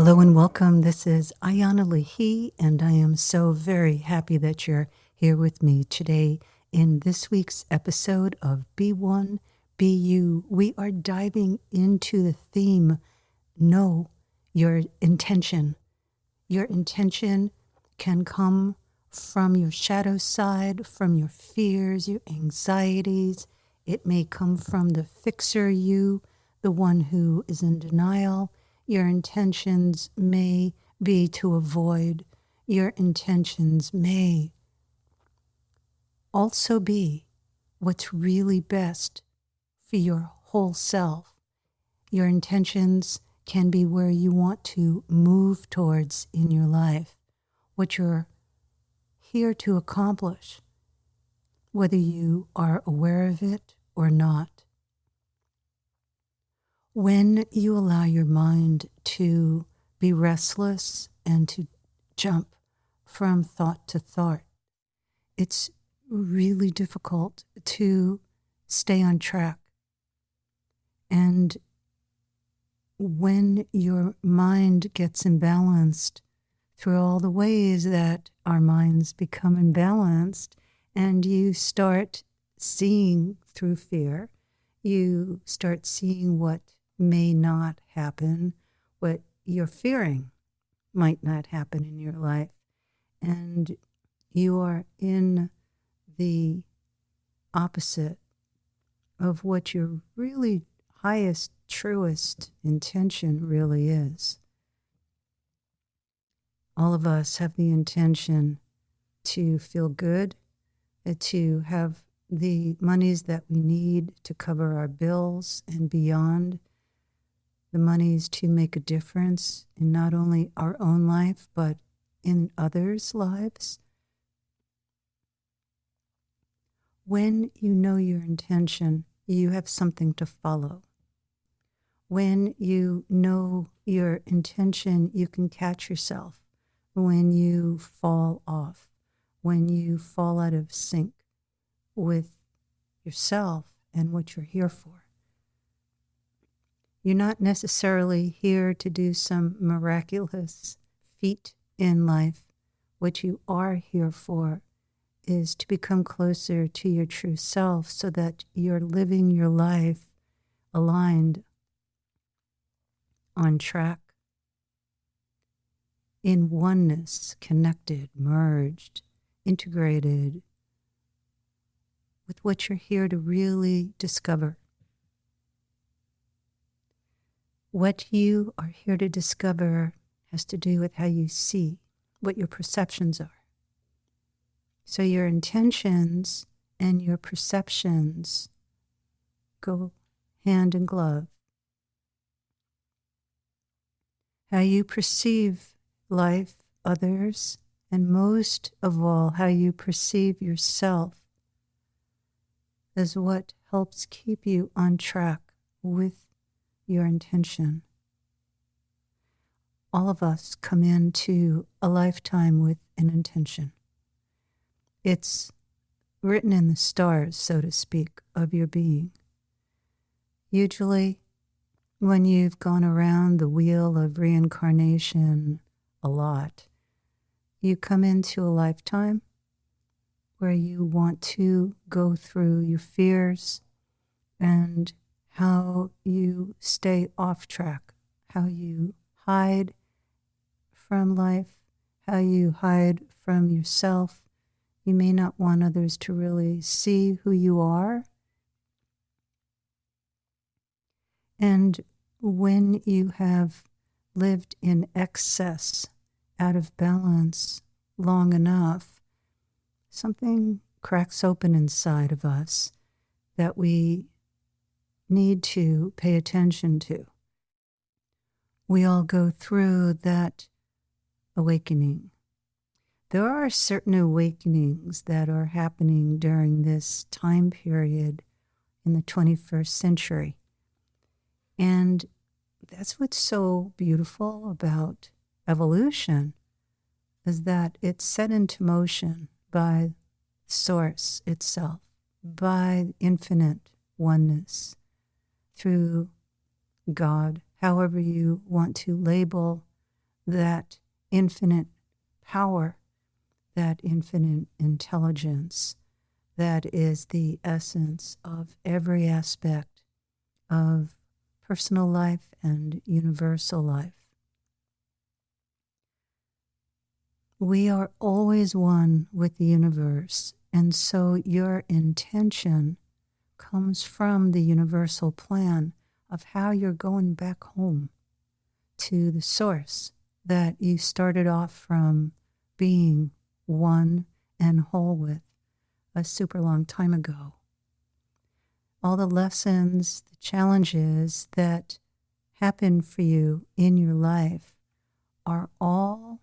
Hello and welcome. This is Ayana Lahi, and I am so very happy that you're here with me today in this week's episode of Be One, Be You. We are diving into the theme, Know Your Intention. Your intention can come from your shadow side, from your fears, your anxieties. It may come from the fixer you, the one who is in denial. Your intentions may be to avoid. Your intentions may also be what's really best for your whole self. Your intentions can be where you want to move towards in your life, what you're here to accomplish, whether you are aware of it or not. When you allow your mind to be restless and to jump from thought to thought, it's really difficult to stay on track. And when your mind gets imbalanced through all the ways that our minds become imbalanced, and you start seeing through fear, you start seeing what may not happen, what you're fearing might not happen in your life, and you are in the opposite of what your really highest, truest intention really is. All of us have the intention to feel good, to have the monies that we need to cover our bills and beyond, the monies to make a difference in not only our own life, but in others' lives. When you know your intention, you have something to follow. When you know your intention, you can catch yourself when you fall off, when you fall out of sync with yourself and what you're here for. You're not necessarily here to do some miraculous feat in life. What you are here for is to become closer to your true self so that you're living your life aligned, on track, in oneness, connected, merged, integrated with what you're here to really discover. What you are here to discover has to do with how you see, what your perceptions are. So your intentions and your perceptions go hand in glove. How you perceive life, others, and most of all, how you perceive yourself is what helps keep you on track with your intention. All of us come into a lifetime with an intention. It's written in the stars, so to speak, of your being. Usually, when you've gone around the wheel of reincarnation a lot, you come into a lifetime where you want to go through your fears and how you stay off track, how you hide from life, how you hide from yourself. You may not want others to really see who you are. And when you have lived in excess, out of balance, long enough, something cracks open inside of us that we need to pay attention to. We all go through that awakening. There are certain awakenings that are happening during this time period in the 21st century. And that's what's so beautiful about evolution, is that it's set into motion by Source itself, by infinite oneness, through God, however you want to label that infinite power, that infinite intelligence, that is the essence of every aspect of personal life and universal life. We are always one with the universe, and so your intention comes from the universal plan of how you're going back home to the source that you started off from being one and whole with a super long time ago. All the lessons, the challenges that happen for you in your life are all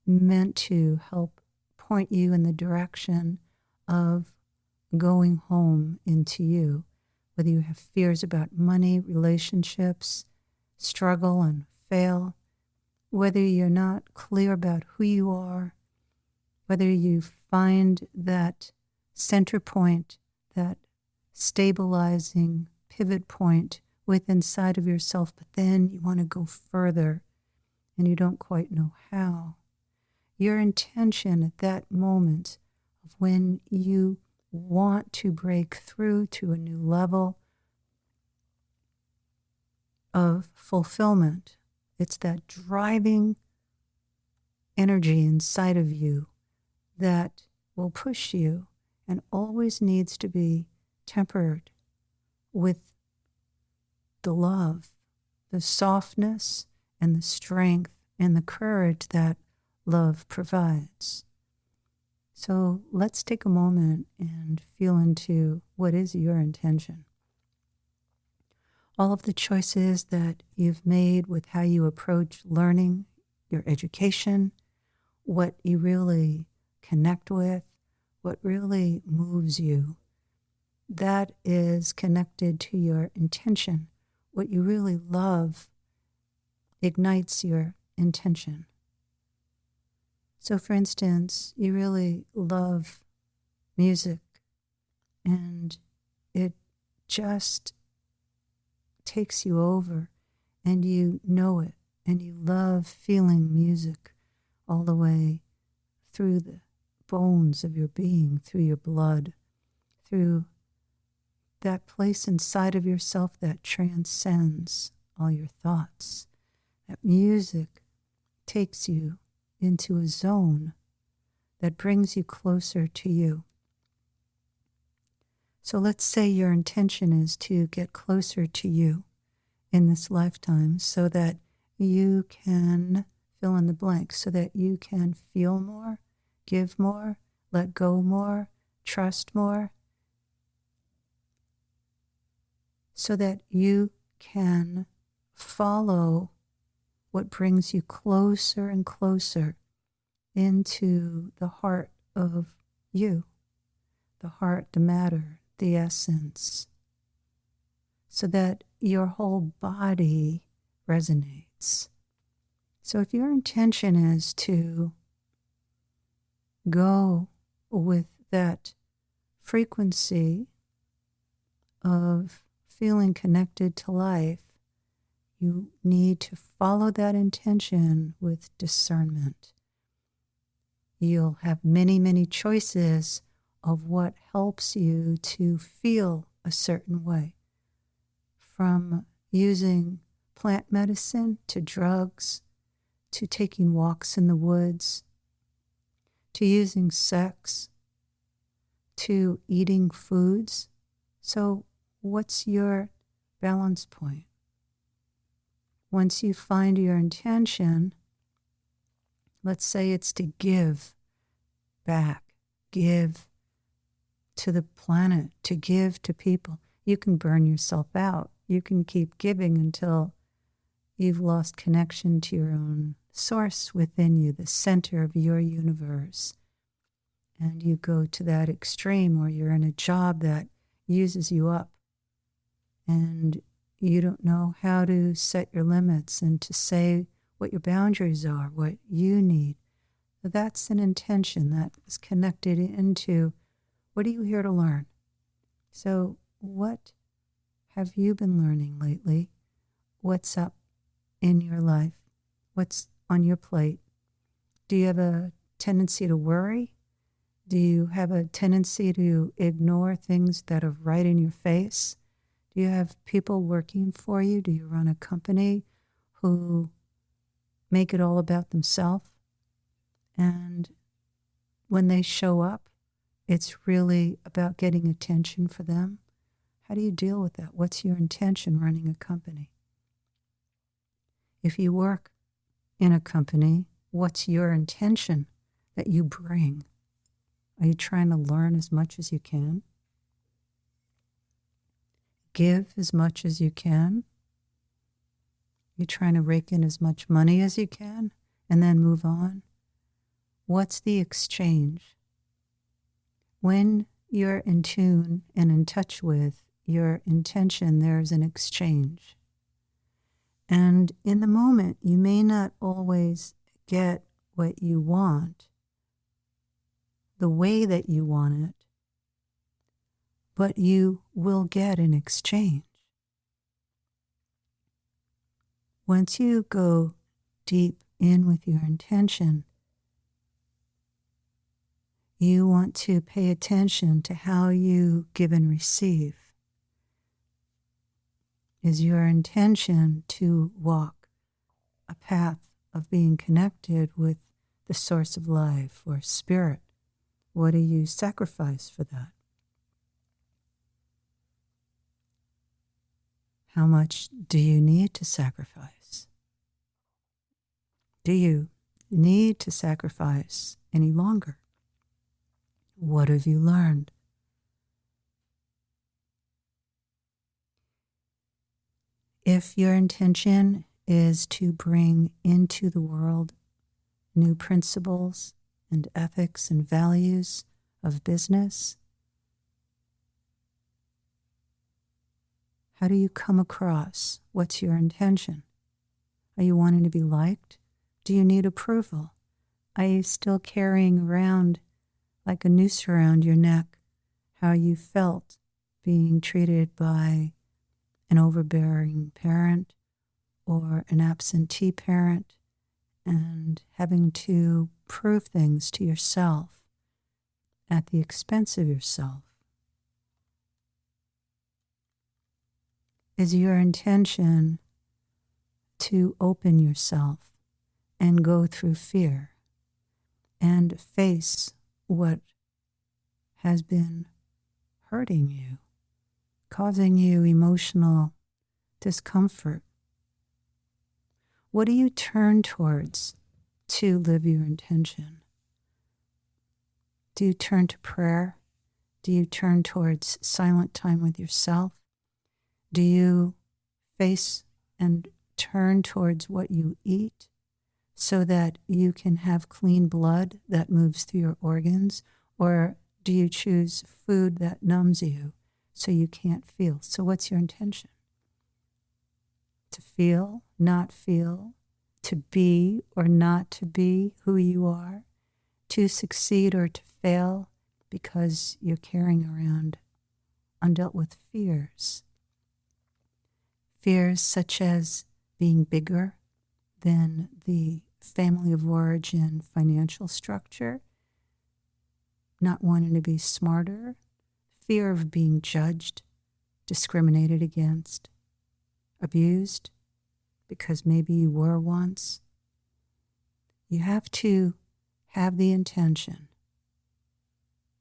meant to help point you in the direction of going home into you, whether you have fears about money, relationships, struggle and fail, whether you're not clear about who you are, whether you find that center point, that stabilizing pivot point within inside of yourself, but then you want to go further and you don't quite know how. Your intention at that moment of when you want to break through to a new level of fulfillment, it's that driving energy inside of you that will push you and always needs to be tempered with the love, the softness, and the strength and the courage that love provides. So let's take a moment and feel into what is your intention. All of the choices that you've made with how you approach learning, your education, what you really connect with, what really moves you, that is connected to your intention. What you really love ignites your intention. So, for instance, you really love music and it just takes you over and you know it and you love feeling music all the way through the bones of your being, through your blood, through that place inside of yourself that transcends all your thoughts. That music takes you into a zone that brings you closer to you. So let's say your intention is to get closer to you in this lifetime so that you can fill in the blank, so that you can feel more, give more, let go more, trust more, so that you can follow what brings you closer and closer into the heart of you, the heart, the matter, the essence, so that your whole body resonates. So if your intention is to go with that frequency of feeling connected to life, you need to follow that intention with discernment. You'll have many, many choices of what helps you to feel a certain way, from using plant medicine to drugs, to taking walks in the woods, to using sex, to eating foods. So what's your balance point? Once you find your intention, let's say it's to give back, give to the planet, to give to people. You can burn yourself out. You can keep giving until you've lost connection to your own source within you, the center of your universe. And you go to that extreme, or you're in a job that uses you up and you don't know how to set your limits and to say what your boundaries are, what you need. That's an intention that is connected into what are you here to learn? So what have you been learning lately? What's up in your life? What's on your plate? Do you have a tendency to worry? Do you have a tendency to ignore things that are right in your face? Do you have people working for you? Do you run a company who make it all about themselves? And when they show up, it's really about getting attention for them. How do you deal with that? What's your intention running a company? If you work in a company, what's your intention that you bring? Are you trying to learn as much as you can? Give as much as you can? You're trying to rake in as much money as you can and then move on? What's the exchange? When you're in tune and in touch with your intention, there's an exchange. And in the moment, you may not always get what you want, the way that you want it, but you will get an exchange. Once you go deep in with your intention, you want to pay attention to how you give and receive. Is your intention to walk a path of being connected with the source of life or spirit? What do you sacrifice for that? How much do you need to sacrifice? Do you need to sacrifice any longer? What have you learned? If your intention is to bring into the world new principles and ethics and values of business, how do you come across? What's your intention? Are you wanting to be liked? Do you need approval? Are you still carrying around like a noose around your neck how you felt being treated by an overbearing parent or an absentee parent and having to prove things to yourself at the expense of yourself? Is your intention to open yourself and go through fear and face what has been hurting you, causing you emotional discomfort? What do you turn towards to live your intention? Do you turn to prayer? Do you turn towards silent time with yourself? Do you face and turn towards what you eat so that you can have clean blood that moves through your organs? Or do you choose food that numbs you so you can't feel? So what's your intention? To feel, not feel, to be or not to be who you are, to succeed or to fail because you're carrying around undealt with fears. Fears such as being bigger than the family of origin financial structure, not wanting to be smarter, fear of being judged, discriminated against, abused because maybe you were once. You have to have the intention,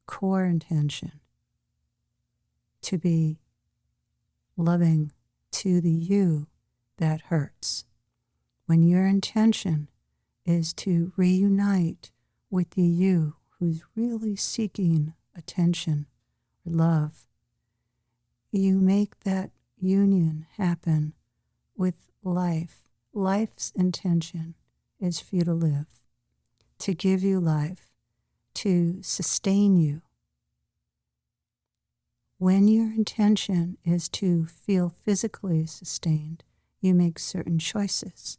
core intention, to be loving to the you that hurts. When your intention is to reunite with the you who's really seeking attention or love, you make that union happen with life. Life's intention is for you to live, to give you life, to sustain you. When your intention is to feel physically sustained, you make certain choices.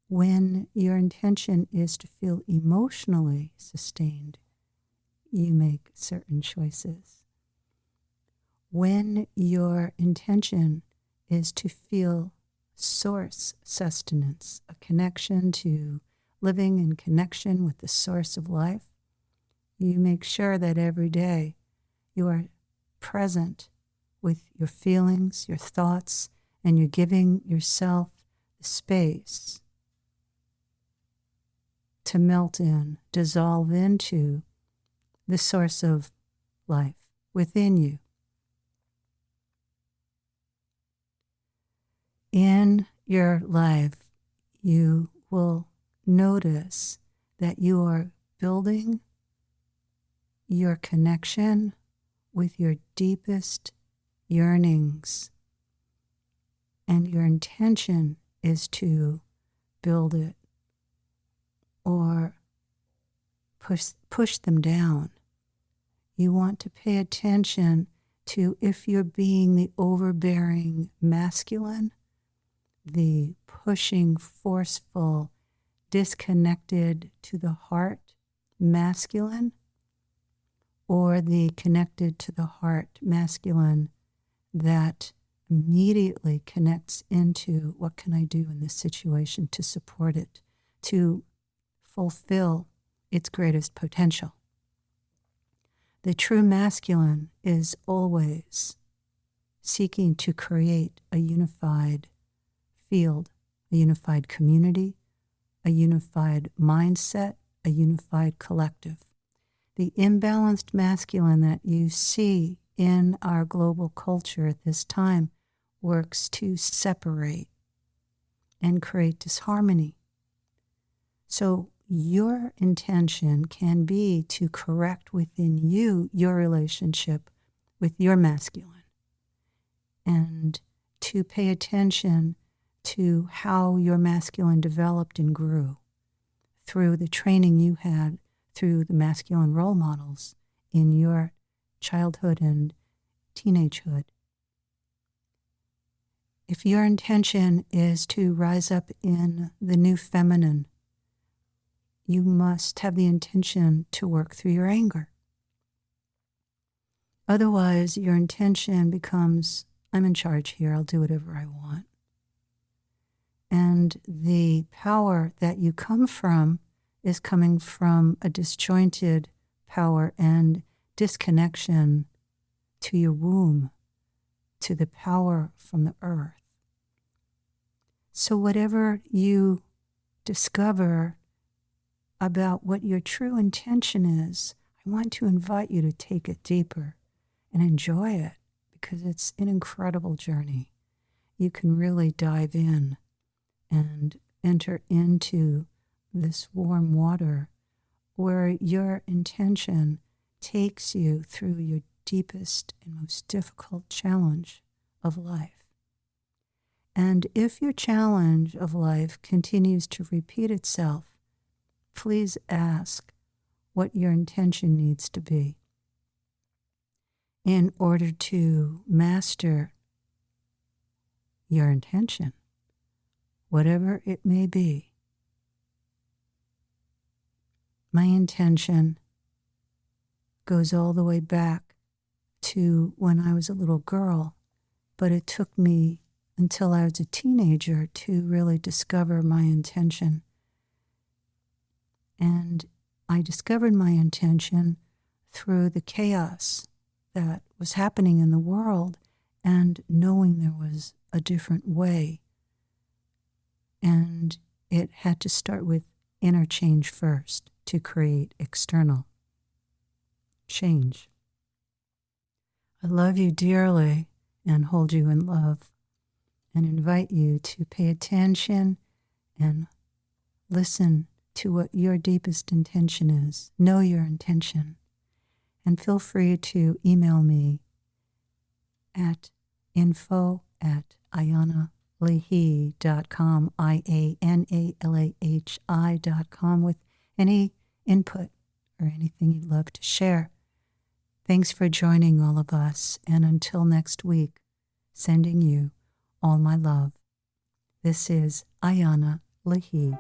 When your intention is to feel emotionally sustained, you make certain choices. When your intention is to feel source sustenance, a connection to living in connection with the source of life, you make sure that every day you are present with your feelings, your thoughts, and you're giving yourself the space to melt in, dissolve into the source of life within you. In your life, you will notice that you are building your connection with your deepest yearnings, and your intention is to build it or push them down. You want to pay attention to if you're being the overbearing masculine, the pushing, forceful, disconnected to the heart masculine, or the connected to the heart masculine that immediately connects into what can I do in this situation to support it, to fulfill its greatest potential. The true masculine is always seeking to create a unified field, a unified community, a unified mindset, a unified collective. The imbalanced masculine that you see in our global culture at this time works to separate and create disharmony. So your intention can be to correct within you your relationship with your masculine and to pay attention to how your masculine developed and grew through the training you had through the masculine role models in your childhood and teenagehood. If your intention is to rise up in the new feminine, you must have the intention to work through your anger. Otherwise, your intention becomes, I'm in charge here, I'll do whatever I want. And the power that you come from is coming from a disjointed power and disconnection to your womb, to the power from the earth. So whatever you discover about what your true intention is, I want to invite you to take it deeper and enjoy it, because it's an incredible journey. You can really dive in and enter into this warm water where your intention takes you through your deepest and most difficult challenge of life. And if your challenge of life continues to repeat itself, please ask what your intention needs to be in order to master your intention, whatever it may be. My intention goes all the way back to when I was a little girl, but it took me until I was a teenager to really discover my intention. And I discovered my intention through the chaos that was happening in the world and knowing there was a different way. And it had to start with inner change first to create external change. I love you dearly and hold you in love and invite you to pay attention and listen to what your deepest intention is. Know your intention. And feel free to email me at info@ayanalehi.com, IANALAHI.com, with any input or anything you'd love to share. Thanks for joining all of us, and until next week, sending you all my love. This is Ayana Lehi.